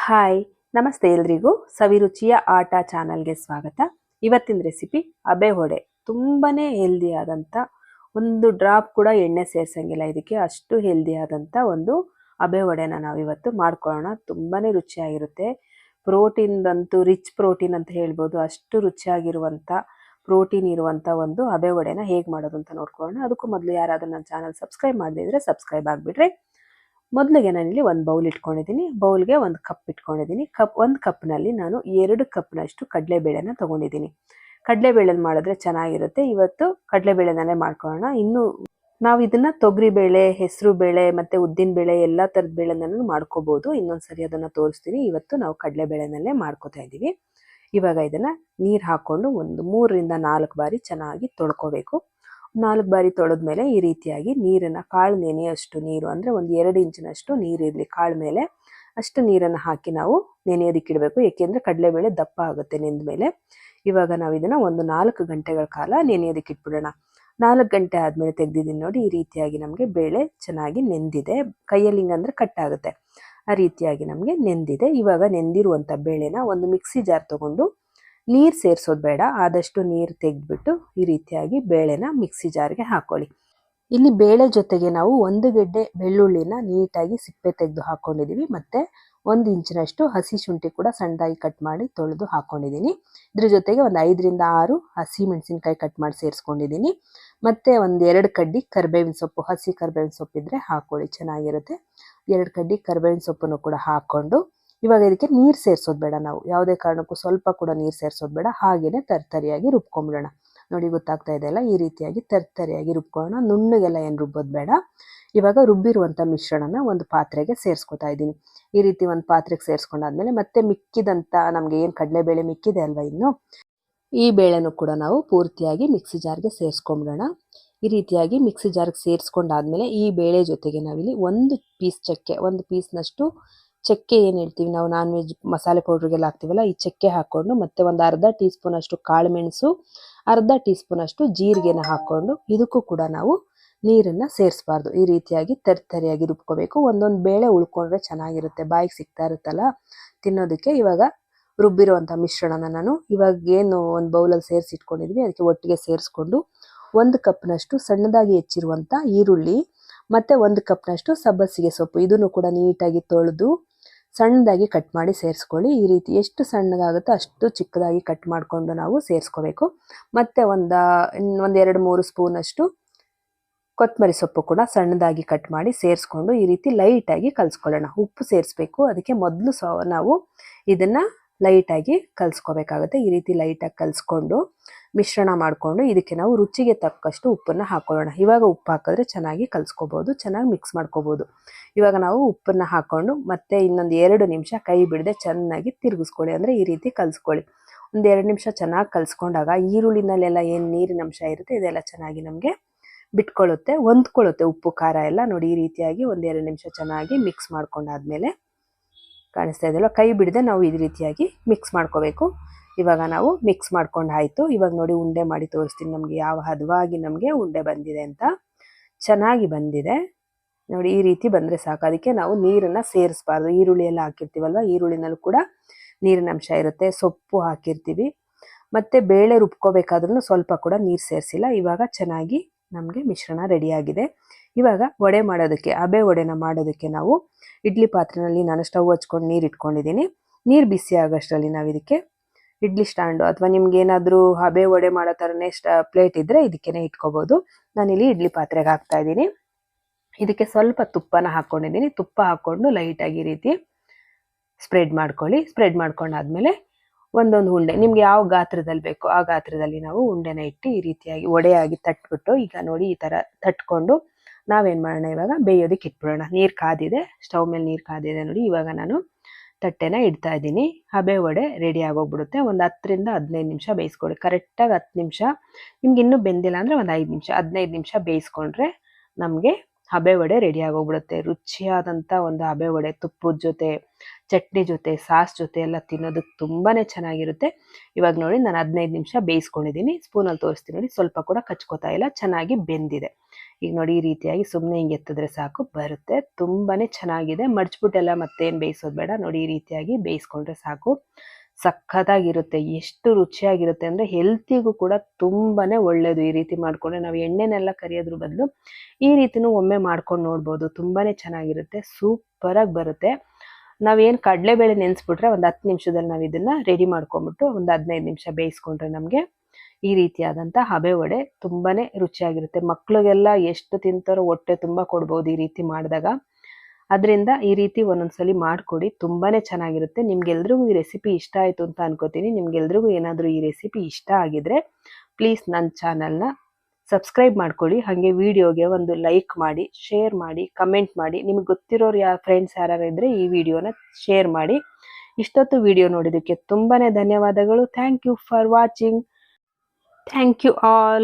Hi, ನಮಸ್ತೆ ಎಲ್ರಿಗೂ. ಸವಿರುಚಿಯ ಆಟ ಚಾನಲ್ಗೆ ಸ್ವಾಗತ. ಇವತ್ತಿನ ರೆಸಿಪಿ ಅಬೆ ವಡೆ. ತುಂಬಾನೇ ಹೆಲ್ದಿ ಆದಂಥ, ಒಂದು ಡ್ರಾಪ್ ಕೂಡ ಎಣ್ಣೆ ಸೇರಿಸಂಗಿಲ್ಲ ಇದಕ್ಕೆ, ಅಷ್ಟು ಹೆಲ್ದಿ ಆದಂಥ ಒಂದು ಅಬೆ ವಡೆನ ನಾವು ಇವತ್ತು ಮಾಡ್ಕೊಳ್ಳೋಣ. ತುಂಬಾನೇ ರುಚಿಯಾಗಿರುತ್ತೆ. ಪ್ರೋಟೀನ್ದಂತೂ ರಿಚ್ ಪ್ರೋಟೀನ್ ಅಂತ ಹೇಳ್ಬೋದು. ಅಷ್ಟು ರುಚಿಯಾಗಿರುವಂಥ ಪ್ರೋಟೀನ್ ಇರುವಂಥ ಒಂದು ಅಬೆ ವಡೆನ ಹೇಗೆ ಮಾಡೋದು ಅಂತ ನೋಡ್ಕೊಳ್ಳೋಣ. ಅದಕ್ಕೂ ಮೊದಲು ಯಾರಾದರೂ ನನ್ನ ಚಾನಲ್ ಸಬ್ಸ್ಕ್ರೈಬ್ ಮಾಡದಿದ್ರೆ ಸಬ್ಸ್ಕ್ರೈಬ್ ಆಗಿಬಿಡ್ರಿ. ಮೊದಲಿಗೆ ನಾನಿಲ್ಲಿ ಒಂದು ಬೌಲ್ ಇಟ್ಕೊಂಡಿದ್ದೀನಿ. ಬೌಲ್ಗೆ ಒಂದು ಕಪ್ ಇಟ್ಕೊಂಡಿದ್ದೀನಿ. ಒಂದು ಕಪ್ನಲ್ಲಿ ನಾನು 2 ಕಪ್ನಷ್ಟು ಕಡಲೆಬೇಳೆನ ತೊಗೊಂಡಿದ್ದೀನಿ. ಕಡಲೆಬೇಳೆನ ಮಾಡಿದ್ರೆ ಚೆನ್ನಾಗಿರುತ್ತೆ. ಇವತ್ತು ಕಡಲೆಬೇಳೆನಲ್ಲೇ ಮಾಡ್ಕೊಳ್ಳೋಣ. ಇನ್ನು ನಾವು ಇದನ್ನು ತೊಗರಿಬೇಳೆ, ಹೆಸರು ಬೇಳೆ ಮತ್ತು ಉದ್ದಿನ ಬೇಳೆ ಎಲ್ಲ ಥರದ ಬೇಳೆನೂ ಮಾಡ್ಕೋಬೋದು. ಇನ್ನೊಂದ್ಸರಿ ಅದನ್ನು ತೋರಿಸ್ತೀನಿ. ಇವತ್ತು ನಾವು ಕಡಲೆಬೇಳೆನಲ್ಲೇ ಮಾಡ್ಕೋತಾ ಇದ್ದೀವಿ. ಇವಾಗ ಇದನ್ನು ನೀರು ಹಾಕ್ಕೊಂಡು ಒಂದು 3ರಿಂದ 4 ಬಾರಿ ಚೆನ್ನಾಗಿ ತೊಳ್ಕೊಬೇಕು. 4 ಬಾರಿ ತೊಳೆದ್ಮೇಲೆ ಈ ರೀತಿಯಾಗಿ ನೀರನ್ನು, ಕಾಳು ನೆನೆಯೋಷ್ಟು ನೀರು, ಅಂದರೆ ಒಂದು 2 ಇಂಚಿನಷ್ಟು ನೀರಿರಲಿ ಕಾಳು ಮೇಲೆ, ಅಷ್ಟು ನೀರನ್ನು ಹಾಕಿ ನಾವು ನೆನೆಯೋದಕ್ಕೆ ಇಡಬೇಕು. ಏಕೆಂದರೆ ಕಡಲೆಬೇಳೆ ದಪ್ಪ ಆಗುತ್ತೆ ನೆಂದ ಮೇಲೆ. ಇವಾಗ ನಾವು ಇದನ್ನು ಒಂದು 4 ಗಂಟೆಗಳ ಕಾಲ ನೆನೆಯೋದಕ್ಕೆ ಇಟ್ಬಿಡೋಣ. 4 ಗಂಟೆ ಆದಮೇಲೆ ತೆಗೆದಿದ್ದೀನಿ ನೋಡಿ. ಈ ರೀತಿಯಾಗಿ ನಮಗೆ ಬೇಳೆ ಚೆನ್ನಾಗಿ ನೆಂದಿದೆ. ಕೈಯಲ್ಲಿ ಹಿಂಗಂದ್ರೆ ಕಟ್ಟಾಗುತ್ತೆ, ಆ ರೀತಿಯಾಗಿ ನಮಗೆ ನೆಂದಿದೆ. ಇವಾಗ ನೆಂದಿರುವಂಥ ಬೇಳೆನ ಒಂದು ಮಿಕ್ಸಿ ಜಾರ್ ತೊಗೊಂಡು, ನೀರು ಸೇರಿಸೋದು ಬೇಡ, ಆದಷ್ಟು ನೀರು ತೆಗೆದ್ಬಿಟ್ಟು ಈ ರೀತಿಯಾಗಿ ಬೇಳೆನ ಮಿಕ್ಸಿ ಜಾರ್ಗೆ ಹಾಕೊಳ್ಳಿ. ಇಲ್ಲಿ ಬೇಳೆ ಜೊತೆಗೆ ನಾವು 1 ಗೆಡ್ಡೆ ಬೆಳ್ಳುಳ್ಳಿನ ನೀಟಾಗಿ ಸಿಪ್ಪೆ ತೆಗೆದು ಹಾಕ್ಕೊಂಡಿದ್ದೀವಿ. ಮತ್ತು 1 ಇಂಚಿನಷ್ಟು ಹಸಿ ಶುಂಠಿ ಕೂಡ ಸಣ್ಣದಾಗಿ ಕಟ್ ಮಾಡಿ ತೊಳೆದು ಹಾಕ್ಕೊಂಡಿದ್ದೀನಿ. ಇದ್ರ ಜೊತೆಗೆ ಒಂದು 5ರಿಂದ 6 ಹಸಿ ಮೆಣಸಿನ್ಕಾಯಿ ಕಟ್ ಮಾಡಿ ಸೇರಿಸ್ಕೊಂಡಿದ್ದೀನಿ. ಮತ್ತು ಒಂದು 2 ಕಡ್ಡಿ ಕರಿಬೇವಿನ ಸೊಪ್ಪು, ಹಸಿ ಕರಿಬೇವಿನ ಸೊಪ್ಪಿದ್ರೆ ಹಾಕ್ಕೊಳ್ಳಿ, ಚೆನ್ನಾಗಿರುತ್ತೆ. 2 ಕಡ್ಡಿ ಕರಿಬೇವಿನ ಸೊಪ್ಪನ್ನು ಕೂಡ ಹಾಕ್ಕೊಂಡು, ಇವಾಗ ಇದಕ್ಕೆ ನೀರು ಸೇರಿಸೋದು ಬೇಡ. ನಾವು ಯಾವುದೇ ಕಾರಣಕ್ಕೂ ಸ್ವಲ್ಪ ಕೂಡ ನೀರು ಸೇರಿಸೋದು ಬೇಡ. ಹಾಗೆಯೇ ತರ್ತರಿಯಾಗಿ ರುಬ್ಕೊಂಬಿಡೋಣ. ನೋಡಿ, ಗೊತ್ತಾಗ್ತಾ ಇದೆಯಲ್ಲ, ಈ ರೀತಿಯಾಗಿ ತರ್ತರಿಯಾಗಿ ರುಬ್ಕೊಳ್ಳೋಣ. ನುಣ್ಣಗೆಲ್ಲ ಏನು ರುಬ್ಬೋದು ಬೇಡ. ಇವಾಗ ರುಬ್ಬಿರುವಂಥ ಮಿಶ್ರಣನ ಒಂದು ಪಾತ್ರೆಗೆ ಸೇರಿಸ್ಕೊತಾ ಇದ್ದೀನಿ. ಈ ರೀತಿ ಒಂದು ಪಾತ್ರೆಗೆ ಸೇರಿಸ್ಕೊಂಡಾದ್ಮೇಲೆ ಮತ್ತೆ ಮಿಕ್ಕಿದಂಥ ನಮಗೆ ಏನು ಕಡಲೆಬೇಳೆ ಮಿಕ್ಕಿದೆ ಅಲ್ವಾ, ಇನ್ನು ಈ ಬೇಳೆನೂ ಕೂಡ ನಾವು ಪೂರ್ತಿಯಾಗಿ ಮಿಕ್ಸಿ ಜಾರ್ಗೆ ಸೇರಿಸ್ಕೊಂಬಿಡೋಣ. ಈ ರೀತಿಯಾಗಿ ಮಿಕ್ಸಿ ಜಾರ್ಗೆ ಸೇರಿಸ್ಕೊಂಡಾದ್ಮೇಲೆ ಈ ಬೇಳೆ ಜೊತೆಗೆ ನಾವಿಲ್ಲಿ 1 ಪೀಸ್ ಚಕ್ಕೆ, 1 ಪೀಸ್ನಷ್ಟು ಚಕ್ಕೆ ಏನು ಹೇಳ್ತೀವಿ ನಾವು ನಾನ್ ವೆಜ್ ಮಸಾಲೆ ಪೌಡ್ರಿಗೆಲ್ಲ ಹಾಕ್ತೀವಲ್ಲ, ಈ ಚಕ್ಕೆ ಹಾಕ್ಕೊಂಡು, ಮತ್ತು ಒಂದು ಅರ್ಧ ಟೀ ಸ್ಪೂನಷ್ಟು ಕಾಳು ಮೆಣಸು, ಅರ್ಧ ಟೀ ಸ್ಪೂನಷ್ಟು ಜೀರಿಗೆನ ಹಾಕ್ಕೊಂಡು, ಇದಕ್ಕೂ ಕೂಡ ನಾವು ನೀರನ್ನು ಸೇರಿಸಬಾರ್ದು. ಈ ರೀತಿಯಾಗಿ ತರ್ತರಿಯಾಗಿ ರುಬ್ಕೋಬೇಕು. ಒಂದೊಂದು ಬೇಳೆ ಉಳ್ಕೊಂಡ್ರೆ ಚೆನ್ನಾಗಿರುತ್ತೆ, ಬಾಯಿಗೆ ಸಿಗ್ತಾ ಇರುತ್ತಲ್ಲ ತಿನ್ನೋದಕ್ಕೆ. ಇವಾಗ ರುಬ್ಬಿರುವಂಥ ಮಿಶ್ರಣನ ನಾನು ಇವಾಗ ಏನು ಒಂದು ಬೌಲಲ್ಲಿ ಸೇರಿಸಿಟ್ಕೊಂಡಿದ್ವಿ ಅದಕ್ಕೆ ಒಟ್ಟಿಗೆ ಸೇರಿಸ್ಕೊಂಡು, 1 ಕಪ್ನಷ್ಟು ಸಣ್ಣದಾಗಿ ಹೆಚ್ಚಿರುವಂಥ ಈರುಳ್ಳಿ ಮತ್ತು 1 ಕಪ್ನಷ್ಟು ಸಬ್ಬಸಿಗೆ ಸೊಪ್ಪು, ಇದನ್ನು ಕೂಡ ನೀಟಾಗಿ ತೊಳೆದು ಸಣ್ಣದಾಗಿ ಕಟ್ ಮಾಡಿ ಸೇರಿಸ್ಕೊಳ್ಳಿ. ಈ ರೀತಿ ಎಷ್ಟು ಸಣ್ಣಗಾಗುತ್ತೋ ಅಷ್ಟು ಚಿಕ್ಕದಾಗಿ ಕಟ್ ಮಾಡಿಕೊಂಡು ನಾವು ಸೇರಿಸ್ಕೋಬೇಕು. ಮತ್ತು ಒಂದು 2-3 ಸ್ಪೂನಷ್ಟು ಕೊತ್ತಂಬರಿ ಸೊಪ್ಪು ಕೂಡ ಸಣ್ಣದಾಗಿ ಕಟ್ ಮಾಡಿ ಸೇರಿಸ್ಕೊಂಡು ಈ ರೀತಿ ಲೈಟಾಗಿ ಕಲಿಸ್ಕೊಳ್ಳೋಣ. ಉಪ್ಪು ಸೇರಿಸ್ಬೇಕು, ಅದಕ್ಕೆ ಮೊದಲು ನಾವು ಇದನ್ನು ಲೈಟಾಗಿ ಕಲಿಸ್ಕೋಬೇಕಾಗುತ್ತೆ. ಈ ರೀತಿ ಲೈಟಾಗಿ ಕಲಿಸ್ಕೊಂಡು ಮಿಶ್ರಣ ಮಾಡಿಕೊಂಡು ಇದಕ್ಕೆ ನಾವು ರುಚಿಗೆ ತಕ್ಕಷ್ಟು ಉಪ್ಪನ್ನು ಹಾಕ್ಕೊಳ್ಳೋಣ. ಇವಾಗ ಉಪ್ಪು ಹಾಕಿದ್ರೆ ಚೆನ್ನಾಗಿ ಕಲಿಸ್ಕೋಬೋದು, ಚೆನ್ನಾಗಿ ಮಿಕ್ಸ್ ಮಾಡ್ಕೋಬೋದು. ಇವಾಗ ನಾವು ಉಪ್ಪನ್ನು ಹಾಕ್ಕೊಂಡು ಮತ್ತೆ ಇನ್ನೊಂದು 2 ನಿಮಿಷ ಕೈ ಬಿಡದೆ ಚೆನ್ನಾಗಿ ತಿರುಗಿಸ್ಕೊಳ್ಳಿ, ಅಂದರೆ ಈ ರೀತಿ ಕಲಿಸ್ಕೊಳ್ಳಿ. ಒಂದು 2 ನಿಮಿಷ ಚೆನ್ನಾಗಿ ಕಲಿಸ್ಕೊಂಡಾಗ ಈರುಳ್ಳಿನಲ್ಲೆಲ್ಲ ಏನು ನೀರಿನ ಅಂಶ ಇರುತ್ತೆ ಇದೆಲ್ಲ ಚೆನ್ನಾಗಿ ನಮಗೆ ಬಿಟ್ಕೊಳ್ಳುತ್ತೆ, ಹೊಂದ್ಕೊಳ್ಳುತ್ತೆ ಉಪ್ಪು ಖಾರ ಎಲ್ಲ. ನೋಡಿ, ಈ ರೀತಿಯಾಗಿ ಒಂದು 2 ನಿಮಿಷ ಚೆನ್ನಾಗಿ ಮಿಕ್ಸ್ ಮಾಡ್ಕೊಂಡಾದ್ಮೇಲೆ, ಕಾಣಿಸ್ತಾ ಇದೆಯಲ್ಲ, ಕೈ ಬಿಡದೆ ನಾವು ಈ ರೀತಿಯಾಗಿ ಮಿಕ್ಸ್ ಮಾಡ್ಕೋಬೇಕು. ಇವಾಗ ನಾವು ಮಿಕ್ಸ್ ಮಾಡ್ಕೊಂಡು ಆಯಿತು. ಇವಾಗ ನೋಡಿ, ಉಂಡೆ ಮಾಡಿ ತೋರಿಸ್ತೀನಿ ನಮಗೆ ಯಾವ ಹದವಾಗಿ ನಮಗೆ ಉಂಡೆ ಬಂದಿದೆ ಅಂತ. ಚೆನ್ನಾಗಿ ಬಂದಿದೆ ನೋಡಿ, ಈ ರೀತಿ ಬಂದರೆ ಸಾಕು. ಅದಕ್ಕೆ ನಾವು ನೀರನ್ನು ಸೇರಿಸಬಾರ್ದು. ಈರುಳ್ಳಿ ಎಲ್ಲ ಹಾಕಿರ್ತೀವಲ್ವ, ಈರುಳ್ಳಿನಲ್ಲೂ ಕೂಡ ನೀರಿನ ಅಂಶ ಇರುತ್ತೆ, ಸೊಪ್ಪು ಹಾಕಿರ್ತೀವಿ, ಮತ್ತು ಬೇಳೆ ರುಬ್ಕೋಬೇಕಾದ್ರೂ ಸ್ವಲ್ಪ ಕೂಡ ನೀರು ಸೇರಿಸಿಲ್ಲ. ಇವಾಗ ಚೆನ್ನಾಗಿ ನಮಗೆ ಮಿಶ್ರಣ ರೆಡಿಯಾಗಿದೆ. ಇವಾಗ ವಡೆ ಮಾಡೋದಕ್ಕೆ, ಅಬೆ ವಡೆನ ಮಾಡೋದಕ್ಕೆ ನಾವು ಇಡ್ಲಿ ಪಾತ್ರೆಯಲ್ಲಿ ನಾನು ಸ್ಟವ್ ಹಚ್ಕೊಂಡು ನೀರು ಇಟ್ಕೊಂಡಿದ್ದೀನಿ. ನೀರು ಬಿಸಿ ಆಗೋಷ್ಟರಲ್ಲಿ ನಾವು ಇದಕ್ಕೆ ಇಡ್ಲಿ ಸ್ಟ್ಯಾಂಡು ಅಥವಾ ನಿಮ್ಗೆ ಏನಾದರೂ ಅಬೆ ವಡೆ ಮಾಡೋ ಥರನೇ ಪ್ಲೇಟ್ ಇದ್ದರೆ ಇದಕ್ಕೇ ಇಟ್ಕೋಬೋದು. ನಾನಿಲ್ಲಿ ಇಡ್ಲಿ ಪಾತ್ರೆಗೆ ಹಾಕ್ತಾ ಇದ್ದೀನಿ. ಇದಕ್ಕೆ ಸ್ವಲ್ಪ ತುಪ್ಪನ ಹಾಕ್ಕೊಂಡಿದ್ದೀನಿ. ತುಪ್ಪ ಹಾಕ್ಕೊಂಡು ಲೈಟಾಗಿ ಈ ರೀತಿ ಸ್ಪ್ರೆಡ್ ಮಾಡ್ಕೊಳ್ಳಿ. ಸ್ಪ್ರೆಡ್ ಮಾಡ್ಕೊಂಡಾದ್ಮೇಲೆ ಒಂದೊಂದು ಉಂಡೆ ನಿಮ್ಗೆ ಯಾವ ಗಾತ್ರದಲ್ಲಿ ಬೇಕೋ ಆ ಗಾತ್ರದಲ್ಲಿ ನಾವು ಉಂಡೆನ ಇಟ್ಟು ಈ ರೀತಿಯಾಗಿ ಒಡೆಯಾಗಿ ತಟ್ಬಿಟ್ಟು, ಈಗ ನೋಡಿ ಈ ಥರ ತಟ್ಕೊಂಡು ನಾವೇನು ಮಾಡೋಣ, ಇವಾಗ ಬೇಯೋದಕ್ಕೆ ಇಟ್ಬಿಡೋಣ. ನೀರು ಕಾದಿದೆ, ಸ್ಟವ್ ಮೇಲೆ ನೀರು ಕಾದಿದೆ ನೋಡಿ. ಇವಾಗ ನಾನು ತಟ್ಟೆನ ಇಡ್ತಾ ಇದ್ದೀನಿ. ಅಬೆ ವಡೆ ರೆಡಿ ಆಗೋಗ್ಬಿಡುತ್ತೆ. ಒಂದು 10ರಿಂದ 15 ನಿಮಿಷ ಬೇಯಿಸ್ಕೊಳ್ಳಿ. ಕರೆಕ್ಟಾಗಿ 10 ನಿಮಿಷ. ನಿಮ್ಗೆ ಇನ್ನೂ ಬೆಂದಿಲ್ಲ ಅಂದರೆ ಒಂದು 5 ನಿಮಿಷ, 15 ನಿಮಿಷ ಬೇಯಿಸ್ಕೊಂಡ್ರೆ ನಮಗೆ ಹಬೆ ವಡೆ ರೆಡಿ ಆಗೋಗ್ಬಿಡುತ್ತೆ. ರುಚಿಯಾದಂಥ ಒಂದು ಹಬೆ ವಡೆ ತುಪ್ಪದ ಜೊತೆ, ಚಟ್ನಿ ಜೊತೆ, ಸಾಸ್ ಜೊತೆ ಎಲ್ಲ ತಿನ್ನೋದಕ್ಕೆ ತುಂಬಾನೇ ಚೆನ್ನಾಗಿರುತ್ತೆ. ಇವಾಗ ನೋಡಿ ನಾನು 15 ನಿಮಿಷ ಬೇಯಿಸ್ಕೊಂಡಿದ್ದೀನಿ. ಸ್ಪೂನಲ್ಲಿ ತೋರಿಸ್ತೀನಿ ನೋಡಿ, ಸ್ವಲ್ಪ ಕೂಡ ಕಚ್ಕೋತಾ ಇಲ್ಲ, ಚೆನ್ನಾಗಿ ಬೆಂದಿದೆ. ಈಗ ನೋಡಿ ಈ ರೀತಿಯಾಗಿ ಸುಮ್ಮನೆ ಹಿಂಗೆ ಎತ್ತಿದ್ರೆ ಸಾಕು ಬರುತ್ತೆ. ತುಂಬಾನೇ ಚೆನ್ನಾಗಿದೆ. ಮಡ್ಚ್ಬಿಟ್ಟೆಲ್ಲ ಮತ್ತೇನು ಬೇಯಿಸೋದು ಬೇಡ. ನೋಡಿ ಈ ರೀತಿಯಾಗಿ ಬೇಯಿಸ್ಕೊಂಡ್ರೆ ಸಾಕು. ಸಖತ್ತಾಗಿರುತ್ತೆ. ಎಷ್ಟು ರುಚಿಯಾಗಿರುತ್ತೆ ಅಂದರೆ ಹೆಲ್ತಿಗೂ ಕೂಡ ತುಂಬಾನೇ ಒಳ್ಳೆಯದು. ಈ ರೀತಿ ಮಾಡಿಕೊಂಡ್ರೆ ನಾವು ಎಣ್ಣೆನೆಲ್ಲ ಕರಿಯೋದ್ರ ಬದಲು ಈ ರೀತಿನೂ ಒಮ್ಮೆ ಮಾಡ್ಕೊಂಡು ನೋಡ್ಬೋದು. ತುಂಬಾನೇ ಚೆನ್ನಾಗಿರುತ್ತೆ. ಸೂಪರಾಗಿ ಬರುತ್ತೆ. ನಾವೇನು ಕಡಲೆಬೇಳೆ ನೆನೆಸ್ಬಿಟ್ರೆ ಒಂದು 10 ನಿಮಿಷದಲ್ಲಿ ನಾವು ಇದನ್ನು ರೆಡಿ ಮಾಡ್ಕೊಂಬಿಟ್ಟು ಒಂದು 15 ನಿಮಿಷ ಬೇಯಿಸ್ಕೊಂಡ್ರೆ ನಮಗೆ ಈ ರೀತಿಯಾದಂಥ ಹಬೆ ವಡೆ ತುಂಬಾನೇ ರುಚಿಯಾಗಿರುತ್ತೆ. ಮಕ್ಳಿಗೆಲ್ಲ ಎಷ್ಟು ತಿಂತಾರೋ ಹೊಟ್ಟೆ ತುಂಬ ಕೊಡ್ಬೋದು ಈ ರೀತಿ ಮಾಡಿದಾಗ. ಅದರಿಂದ ಈ ರೀತಿ ಒಂದೊಂದ್ಸಲಿ ಮಾಡಿಕೊಡಿ, ತುಂಬಾನೇ ಚೆನ್ನಾಗಿರುತ್ತೆ. ನಿಮ್ಗೆಲ್ರಿಗೂ ಈ ರೆಸಿಪಿ ಇಷ್ಟ ಆಯಿತು ಅಂತ ಅನ್ಕೋತೀನಿ. ನಿಮ್ಗೆಲ್ರಿಗೂ ಏನಾದರೂ ಈ ರೆಸಿಪಿ ಇಷ್ಟ ಆಗಿದ್ರೆ ಪ್ಲೀಸ್ ನನ್ನ ಚಾನಲ್ನ ಸಬ್ಸ್ಕ್ರೈಬ್ ಮಾಡ್ಕೊಳ್ಳಿ. ಹಾಗೆ ವಿಡಿಯೋಗೆ ಒಂದು ಲೈಕ್ ಮಾಡಿ, ಶೇರ್ ಮಾಡಿ, ಕಮೆಂಟ್ ಮಾಡಿ. ನಿಮಗೆ ಗೊತ್ತಿರೋರು ಫ್ರೆಂಡ್ಸ್ ಯಾರು ಇದ್ದರೆ ಈ ವಿಡಿಯೋನ ಶೇರ್ ಮಾಡಿ. ಇಷ್ಟೊತ್ತು ವಿಡಿಯೋ ನೋಡಿದ್ದಕ್ಕೆ ತುಂಬಾನೇ ಧನ್ಯವಾದಗಳು. Thank you for watching. Thank you all.